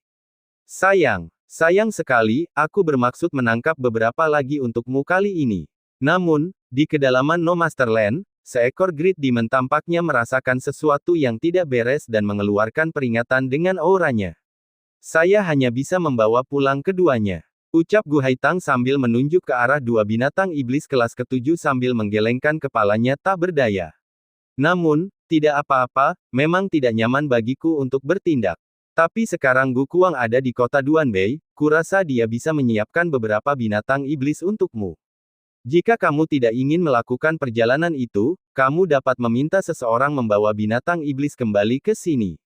Sayang sekali, aku bermaksud menangkap beberapa lagi untukmu kali ini. Namun, di kedalaman No Masterland, seekor Great Demon tampaknya merasakan sesuatu yang tidak beres dan mengeluarkan peringatan dengan auranya. Saya hanya bisa membawa pulang keduanya. Ucap Gu Haitang sambil menunjuk ke arah dua binatang iblis kelas ke-7 sambil menggelengkan kepalanya tak berdaya. Namun, Tidak apa-apa, memang tidak nyaman bagiku untuk bertindak. Tapi sekarang Gu Kuang ada di kota Duanbei, kurasa dia bisa menyiapkan beberapa binatang iblis untukmu. Jika kamu tidak ingin melakukan perjalanan itu, kamu dapat meminta seseorang membawa binatang iblis kembali ke sini.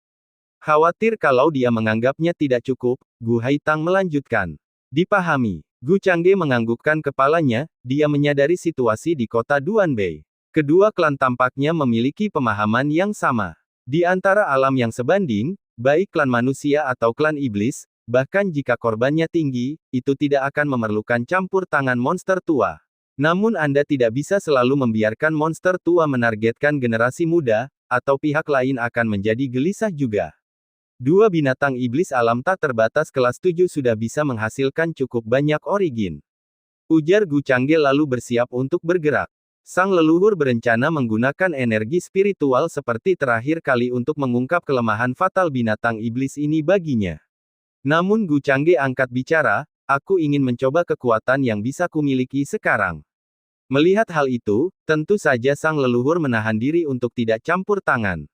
Khawatir kalau dia menganggapnya tidak cukup, Gu Haitang melanjutkan. Dipahami. Gu Changge menganggukkan kepalanya, dia menyadari situasi di kota Duanbei. Kedua klan tampaknya memiliki pemahaman yang sama. Di antara alam yang sebanding, baik klan manusia atau klan iblis, bahkan jika korbannya tinggi, itu tidak akan memerlukan campur tangan monster tua. Namun Anda tidak bisa selalu membiarkan monster tua menargetkan generasi muda, atau pihak lain akan menjadi gelisah juga. Dua binatang iblis alam tak terbatas kelas 7 sudah bisa menghasilkan cukup banyak origin. Ujar Gu Changge lalu bersiap untuk bergerak. Sang leluhur berencana menggunakan energi spiritual seperti terakhir kali untuk mengungkap kelemahan fatal binatang iblis ini baginya. Namun Gu Changge angkat bicara, aku ingin mencoba kekuatan yang bisa kumiliki sekarang. Melihat hal itu, tentu saja sang leluhur menahan diri untuk tidak campur tangan.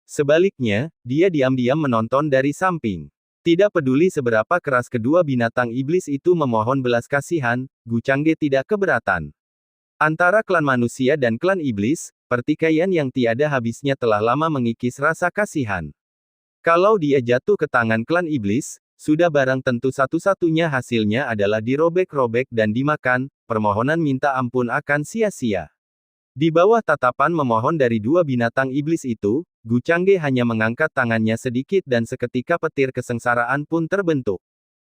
Sebaliknya, dia diam-diam menonton dari samping. Tidak peduli seberapa keras kedua binatang iblis itu memohon belas kasihan, Gu Changge tidak keberatan. Antara klan manusia dan klan iblis, pertikaian yang tiada habisnya telah lama mengikis rasa kasihan. Kalau dia jatuh ke tangan klan iblis, sudah barang tentu satu-satunya hasilnya adalah dirobek-robek dan dimakan, permohonan minta ampun akan sia-sia. Di bawah tatapan memohon dari dua binatang iblis itu, Gu Changge hanya mengangkat tangannya sedikit dan seketika petir kesengsaraan pun terbentuk.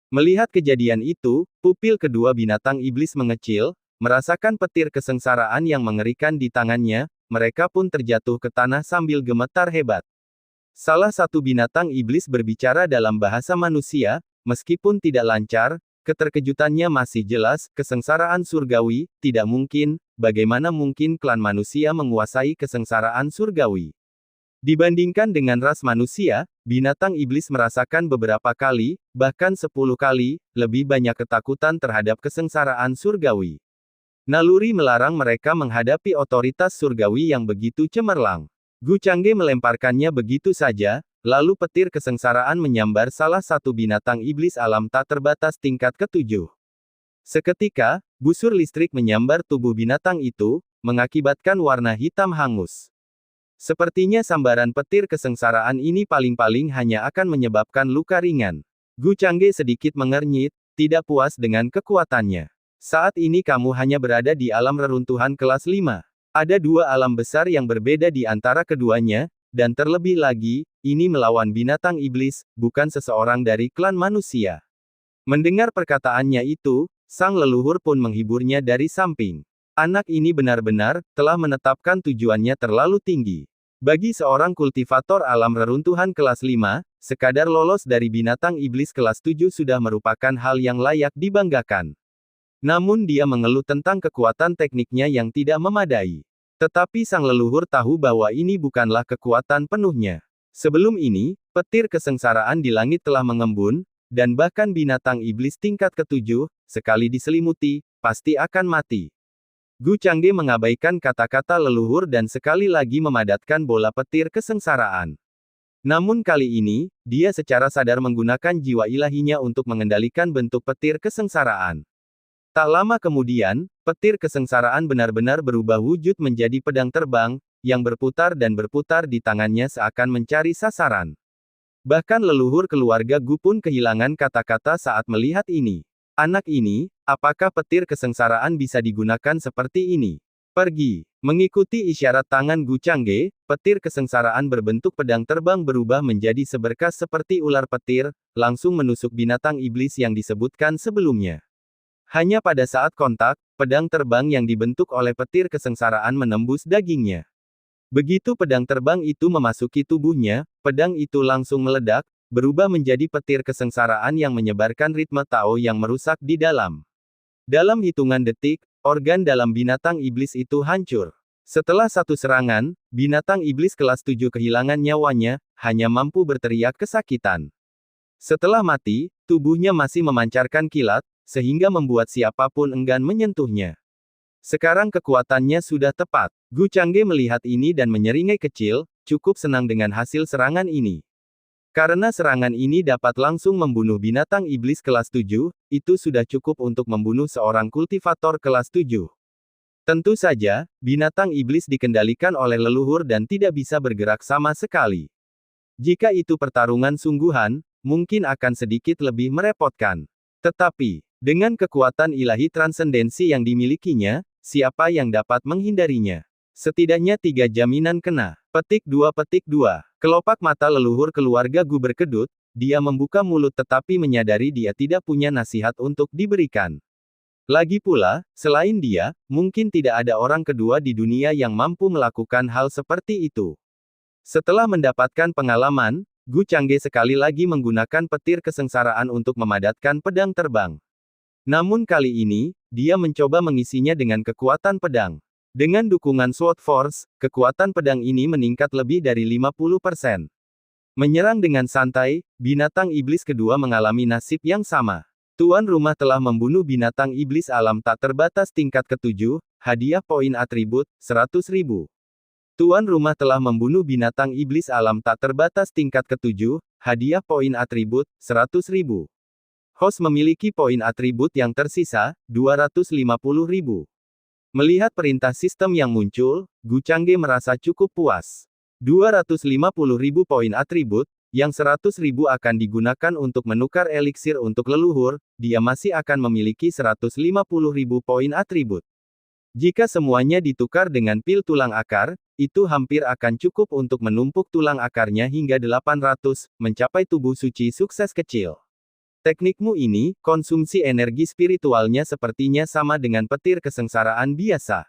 Melihat kejadian itu, pupil kedua binatang iblis mengecil. Merasakan petir kesengsaraan yang mengerikan di tangannya, mereka pun terjatuh ke tanah sambil gemetar hebat. Salah satu binatang iblis berbicara dalam bahasa manusia, meskipun tidak lancar, keterkejutannya masih jelas, kesengsaraan surgawi, tidak mungkin, bagaimana mungkin klan manusia menguasai kesengsaraan surgawi. Dibandingkan dengan ras manusia, binatang iblis merasakan beberapa kali, bahkan 10 kali, lebih banyak ketakutan terhadap kesengsaraan surgawi. Naluri melarang mereka menghadapi otoritas surgawi yang begitu cemerlang. Gu Changge melemparkannya begitu saja, lalu petir kesengsaraan menyambar salah satu binatang iblis alam tak terbatas tingkat ke-7. Seketika, busur listrik menyambar tubuh binatang itu, mengakibatkan warna hitam hangus. Sepertinya sambaran petir kesengsaraan ini paling-paling hanya akan menyebabkan luka ringan. Gu Changge sedikit mengernyit, tidak puas dengan kekuatannya. Saat ini kamu hanya berada di alam reruntuhan kelas 5. Ada dua alam besar yang berbeda di antara keduanya, dan terlebih lagi, ini melawan binatang iblis, bukan seseorang dari klan manusia. Mendengar perkataannya itu, sang leluhur pun menghiburnya dari samping. Anak ini benar-benar telah menetapkan tujuannya terlalu tinggi. Bagi seorang kultivator alam reruntuhan kelas 5, sekadar lolos dari binatang iblis kelas 7 sudah merupakan hal yang layak dibanggakan. Namun dia mengeluh tentang kekuatan tekniknya yang tidak memadai. Tetapi sang leluhur tahu bahwa ini bukanlah kekuatan penuhnya. Sebelum ini, petir kesengsaraan di langit telah mengembun, dan bahkan binatang iblis tingkat ke-7, sekali diselimuti, pasti akan mati. Gu Changge mengabaikan kata-kata leluhur dan sekali lagi memadatkan bola petir kesengsaraan. Namun kali ini, dia secara sadar menggunakan jiwa ilahinya untuk mengendalikan bentuk petir kesengsaraan. Tak lama kemudian, petir kesengsaraan benar-benar berubah wujud menjadi pedang terbang, yang berputar dan berputar di tangannya seakan mencari sasaran. Bahkan leluhur keluarga Gu pun kehilangan kata-kata saat melihat ini. Anak ini, apakah petir kesengsaraan bisa digunakan seperti ini? Pergi. Mengikuti isyarat tangan Gu Changge, petir kesengsaraan berbentuk pedang terbang berubah menjadi seberkas seperti ular petir, langsung menusuk binatang iblis yang disebutkan sebelumnya. Hanya pada saat kontak, pedang terbang yang dibentuk oleh petir kesengsaraan menembus dagingnya. Begitu pedang terbang itu memasuki tubuhnya, pedang itu langsung meledak, berubah menjadi petir kesengsaraan yang menyebarkan ritme Tao yang merusak di dalam. Dalam hitungan detik, organ dalam binatang iblis itu hancur. Setelah satu serangan, binatang iblis kelas 7 kehilangan nyawanya, hanya mampu berteriak kesakitan. Setelah mati, tubuhnya masih memancarkan kilat, sehingga membuat siapapun enggan menyentuhnya. Sekarang kekuatannya sudah tepat. Gu Changge melihat ini dan menyeringai kecil, cukup senang dengan hasil serangan ini. Karena serangan ini dapat langsung membunuh binatang iblis kelas 7, itu sudah cukup untuk membunuh seorang kultivator kelas 7. Tentu saja, binatang iblis dikendalikan oleh leluhur dan tidak bisa bergerak sama sekali. Jika itu pertarungan sungguhan, mungkin akan sedikit lebih merepotkan. Tetapi, dengan kekuatan ilahi transendensi yang dimilikinya, siapa yang dapat menghindarinya? Setidaknya 3 jaminan kena. Petik 2. Kelopak mata leluhur keluarga Gu berkedut, dia membuka mulut tetapi menyadari dia tidak punya nasihat untuk diberikan. Lagi pula, selain dia, mungkin tidak ada orang kedua di dunia yang mampu melakukan hal seperti itu. Setelah mendapatkan pengalaman, Gu Changge sekali lagi menggunakan petir kesengsaraan untuk memadatkan pedang terbang. Namun kali ini, dia mencoba mengisinya dengan kekuatan pedang. Dengan dukungan Sword Force, kekuatan pedang ini meningkat lebih dari 50%. Menyerang dengan santai, binatang iblis kedua mengalami nasib yang sama. Tuan rumah telah membunuh binatang iblis alam tak terbatas tingkat ke-7, hadiah poin atribut, 100.000. Tuan rumah telah membunuh binatang iblis alam tak terbatas tingkat ke-7, hadiah poin atribut, 100.000. Host memiliki poin atribut yang tersisa, 250.000. Melihat perintah sistem yang muncul, Gu Changge merasa cukup puas. 250.000 poin atribut, yang 100.000 akan digunakan untuk menukar eliksir untuk leluhur, dia masih akan memiliki 150.000 poin atribut. Jika semuanya ditukar dengan pil tulang akar, itu hampir akan cukup untuk menumpuk tulang akarnya hingga 800, mencapai tubuh suci sukses kecil. Teknikmu ini, konsumsi energi spiritualnya sepertinya sama dengan petir kesengsaraan biasa.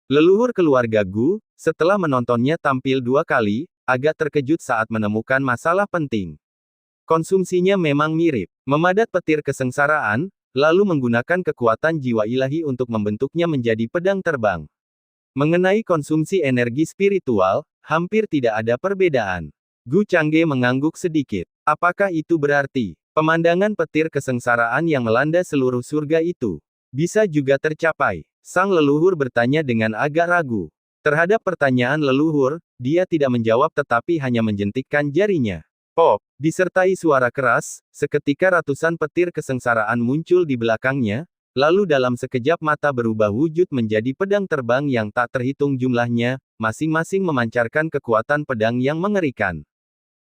Leluhur keluarga Gu, setelah menontonnya tampil 2 kali, agak terkejut saat menemukan masalah penting. Konsumsinya memang mirip. Memadat petir kesengsaraan, lalu menggunakan kekuatan jiwa ilahi untuk membentuknya menjadi pedang terbang. Mengenai konsumsi energi spiritual, hampir tidak ada perbedaan. Gu Changge mengangguk sedikit. Apakah itu berarti pemandangan petir kesengsaraan yang melanda seluruh surga itu bisa juga tercapai? Sang leluhur bertanya dengan agak ragu. Terhadap pertanyaan leluhur, dia tidak menjawab tetapi hanya menjentikkan jarinya. Pop, disertai suara keras, seketika ratusan petir kesengsaraan muncul di belakangnya, lalu dalam sekejap mata berubah wujud menjadi pedang terbang yang tak terhitung jumlahnya, masing-masing memancarkan kekuatan pedang yang mengerikan.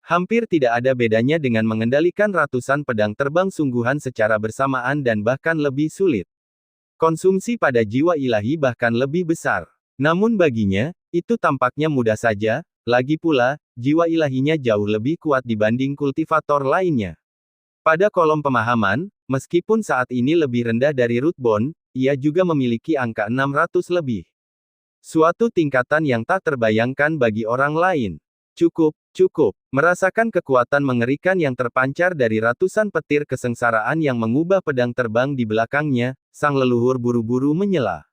Hampir tidak ada bedanya dengan mengendalikan ratusan pedang terbang sungguhan secara bersamaan dan bahkan lebih sulit. Konsumsi pada jiwa ilahi bahkan lebih besar. Namun baginya, itu tampaknya mudah saja, lagi pula, jiwa ilahinya jauh lebih kuat dibanding kultivator lainnya. Pada kolom pemahaman, meskipun saat ini lebih rendah dari Rootbone, ia juga memiliki angka 600 lebih. Suatu tingkatan yang tak terbayangkan bagi orang lain. Cukup. Merasakan kekuatan mengerikan yang terpancar dari ratusan petir kesengsaraan yang mengubah pedang terbang di belakangnya, sang leluhur buru-buru menyela.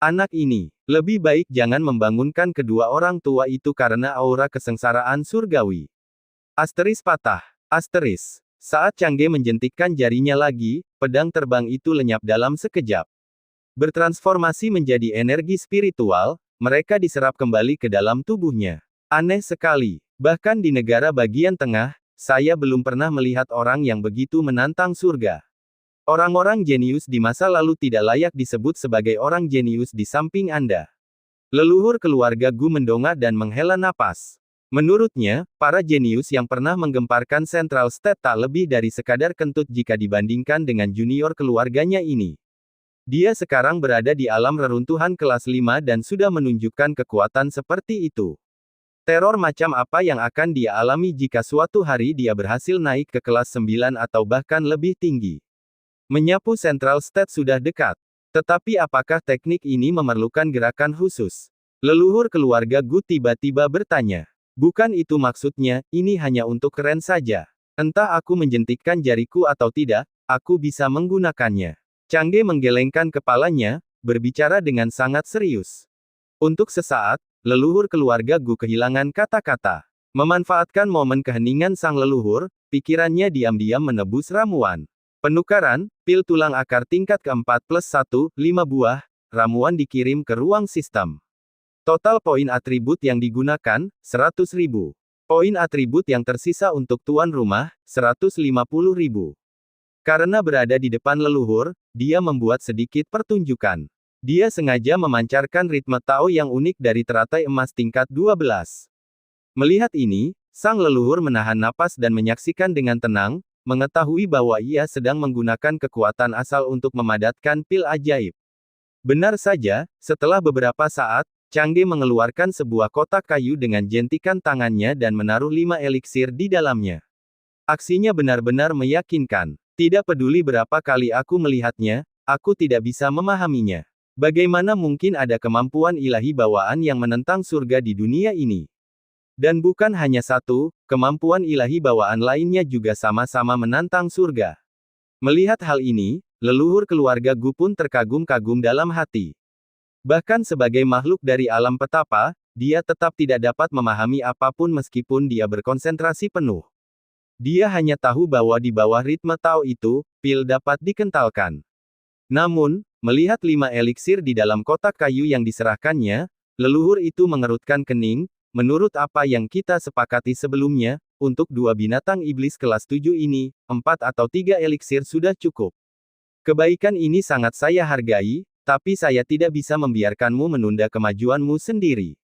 Anak ini, lebih baik jangan membangunkan kedua orang tua itu karena aura kesengsaraan surgawi. Asteris patah. Asteris. Saat Changge menjentikkan jarinya lagi, pedang terbang itu lenyap dalam sekejap. Bertransformasi menjadi energi spiritual, mereka diserap kembali ke dalam tubuhnya. Aneh sekali. Bahkan di negara bagian tengah, saya belum pernah melihat orang yang begitu menantang surga. Orang-orang jenius di masa lalu tidak layak disebut sebagai orang jenius di samping Anda. Leluhur keluarga Gu mendongak dan menghela napas. Menurutnya, para jenius yang pernah menggemparkan Central State tak lebih dari sekadar kentut jika dibandingkan dengan junior keluarganya ini. Dia sekarang berada di alam reruntuhan kelas 5 dan sudah menunjukkan kekuatan seperti itu. Teror macam apa yang akan dia alami jika suatu hari dia berhasil naik ke kelas 9 atau bahkan lebih tinggi? Menyapu Central State sudah dekat. Tetapi apakah teknik ini memerlukan gerakan khusus? Leluhur keluarga Gu tiba-tiba bertanya. Bukan itu maksudnya, ini hanya untuk keren saja. Entah aku menjentikkan jariku atau tidak, aku bisa menggunakannya. Changge menggelengkan kepalanya, berbicara dengan sangat serius. Untuk sesaat, leluhur keluarga Gu kehilangan kata-kata. Memanfaatkan momen keheningan sang leluhur, pikirannya diam-diam menebus ramuan. Penukaran, pil tulang akar tingkat ke-4 plus 1, 5 buah, ramuan dikirim ke ruang sistem. Total poin atribut yang digunakan, 100.000. Poin atribut yang tersisa untuk tuan rumah, 150.000. Karena berada di depan leluhur, dia membuat sedikit pertunjukan. Dia sengaja memancarkan ritme Tao yang unik dari teratai emas tingkat 12. Melihat ini, sang leluhur menahan napas dan menyaksikan dengan tenang, mengetahui bahwa ia sedang menggunakan kekuatan asal untuk memadatkan pil ajaib. Benar saja, setelah beberapa saat, Changge mengeluarkan sebuah kotak kayu dengan jentikan tangannya dan menaruh 5 eliksir di dalamnya. Aksinya benar-benar meyakinkan. Tidak peduli berapa kali aku melihatnya, aku tidak bisa memahaminya. Bagaimana mungkin ada kemampuan ilahi bawaan yang menentang surga di dunia ini? Dan bukan hanya satu, kemampuan ilahi bawaan lainnya juga sama-sama menantang surga. Melihat hal ini, leluhur keluarga Gu pun terkagum-kagum dalam hati. Bahkan sebagai makhluk dari alam petapa, dia tetap tidak dapat memahami apapun meskipun dia berkonsentrasi penuh. Dia hanya tahu bahwa di bawah ritme Tao itu, pil dapat dikentalkan. Namun, melihat 5 eliksir di dalam kotak kayu yang diserahkannya, leluhur itu mengerutkan kening. Menurut apa yang kita sepakati sebelumnya, untuk 2 binatang iblis kelas 7 ini, 4 atau 3 eliksir sudah cukup. Kebaikan ini sangat saya hargai, tapi saya tidak bisa membiarkanmu menunda kemajuanmu sendiri.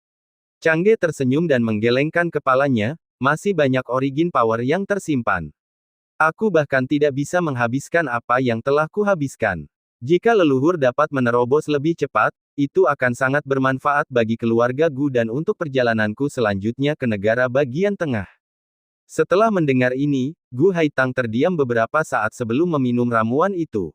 Changge tersenyum dan menggelengkan kepalanya, masih banyak origin power yang tersimpan. Aku bahkan tidak bisa menghabiskan apa yang telah kuhabiskan. Jika leluhur dapat menerobos lebih cepat, itu akan sangat bermanfaat bagi keluarga Gu dan untuk perjalananku selanjutnya ke negara bagian tengah. Setelah mendengar ini, Gu Haitang terdiam beberapa saat sebelum meminum ramuan itu.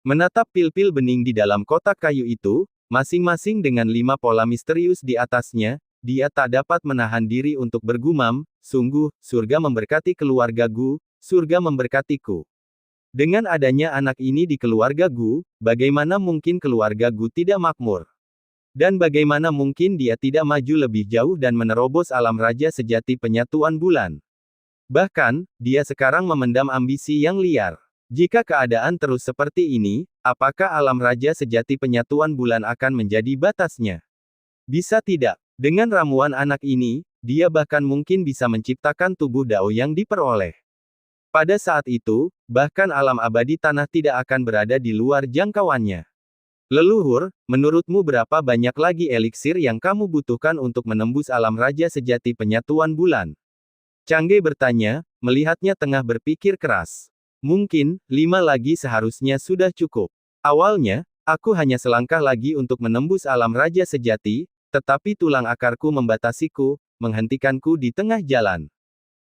Menatap pil-pil bening di dalam kotak kayu itu, masing-masing dengan 5 pola misterius di atasnya, dia tak dapat menahan diri untuk bergumam, sungguh, surga memberkati keluarga Gu, surga memberkatiku. Dengan adanya anak ini di keluarga Gu, bagaimana mungkin keluarga Gu tidak makmur? Dan bagaimana mungkin dia tidak maju lebih jauh dan menerobos alam raja sejati penyatuan bulan? Bahkan, dia sekarang memendam ambisi yang liar. Jika keadaan terus seperti ini, apakah alam raja sejati penyatuan bulan akan menjadi batasnya? Bisa tidak. Dengan ramuan anak ini, dia bahkan mungkin bisa menciptakan tubuh Dao yang diperoleh. Pada saat itu, bahkan alam abadi tanah tidak akan berada di luar jangkauannya. Leluhur, menurutmu berapa banyak lagi eliksir yang kamu butuhkan untuk menembus alam raja sejati penyatuan bulan? Changge bertanya, melihatnya tengah berpikir keras. Mungkin, 5 lagi seharusnya sudah cukup. Awalnya, aku hanya selangkah lagi untuk menembus alam raja sejati, tetapi tulang akarku membatasiku, menghentikanku di tengah jalan.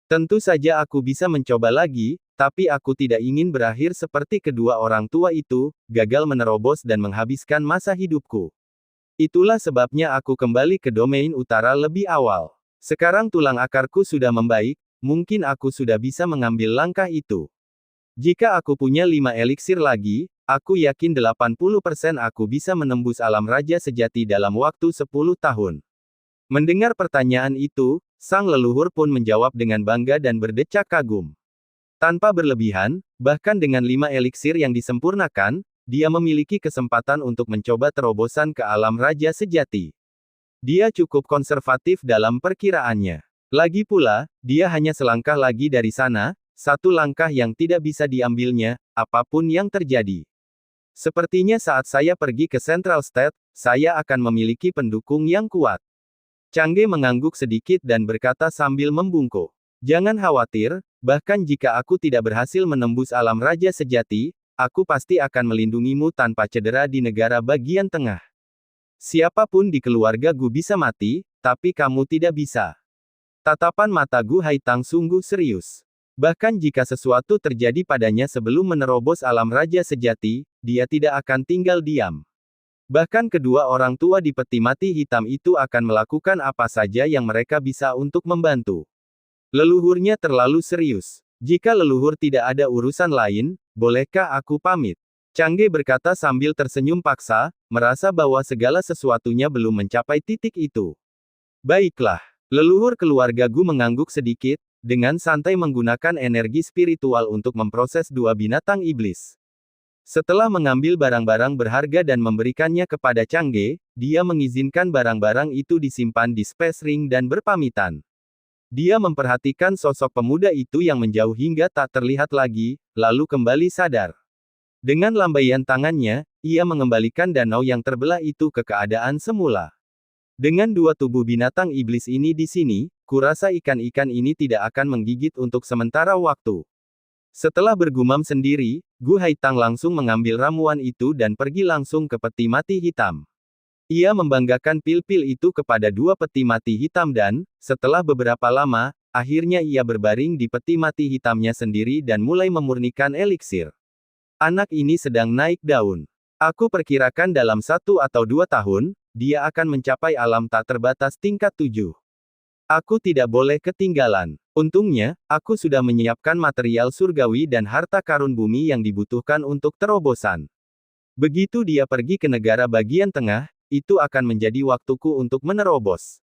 Tentu saja aku bisa mencoba lagi, tapi aku tidak ingin berakhir seperti kedua orang tua itu, gagal menerobos dan menghabiskan masa hidupku. Itulah sebabnya aku kembali ke domain utara lebih awal. Sekarang tulang akarku sudah membaik, mungkin aku sudah bisa mengambil langkah itu. Jika aku punya 5 eliksir lagi, aku yakin 80% aku bisa menembus alam raja sejati dalam waktu 10 tahun. Mendengar pertanyaan itu, sang leluhur pun menjawab dengan bangga dan berdecak kagum. Tanpa berlebihan, bahkan dengan 5 eliksir yang disempurnakan, dia memiliki kesempatan untuk mencoba terobosan ke alam raja sejati. Dia cukup konservatif dalam perkiraannya. Lagi pula, dia hanya selangkah lagi dari sana, satu langkah yang tidak bisa diambilnya, apapun yang terjadi. Sepertinya saat saya pergi ke Central State, saya akan memiliki pendukung yang kuat. Changge mengangguk sedikit dan berkata sambil membungkuk. Jangan khawatir, bahkan jika aku tidak berhasil menembus alam raja sejati, aku pasti akan melindungimu tanpa cedera di negara bagian tengah. Siapapun di keluarga Gu bisa mati, tapi kamu tidak bisa. Tatapan mata Gu Haitang sungguh serius. Bahkan jika sesuatu terjadi padanya sebelum menerobos alam raja sejati, dia tidak akan tinggal diam. Bahkan kedua orang tua di peti mati hitam itu akan melakukan apa saja yang mereka bisa untuk membantu. Leluhurnya terlalu serius. Jika leluhur tidak ada urusan lain, bolehkah aku pamit? Changge berkata sambil tersenyum paksa, merasa bahwa segala sesuatunya belum mencapai titik itu. Baiklah. Leluhur keluarga Gu mengangguk sedikit, dengan santai menggunakan energi spiritual untuk memproses 2 binatang iblis. Setelah mengambil barang-barang berharga dan memberikannya kepada Changge, dia mengizinkan barang-barang itu disimpan di Space Ring dan berpamitan. Dia memperhatikan sosok pemuda itu yang menjauh hingga tak terlihat lagi, lalu kembali sadar. Dengan lambaian tangannya, ia mengembalikan danau yang terbelah itu ke keadaan semula. Dengan dua tubuh binatang iblis ini di sini, kurasa ikan-ikan ini tidak akan menggigit untuk sementara waktu. Setelah bergumam sendiri, Gu Haitang langsung mengambil ramuan itu dan pergi langsung ke peti mati hitam. Ia membanggakan pil-pil itu kepada dua peti mati hitam dan, setelah beberapa lama, akhirnya ia berbaring di peti mati hitamnya sendiri dan mulai memurnikan eliksir. Anak ini sedang naik daun. Aku perkirakan dalam 1 atau 2 tahun, dia akan mencapai alam tak terbatas tingkat 7. Aku tidak boleh ketinggalan. Untungnya, aku sudah menyiapkan material surgawi dan harta karun bumi yang dibutuhkan untuk terobosan. Begitu dia pergi ke negara bagian tengah, itu akan menjadi waktuku untuk menerobos.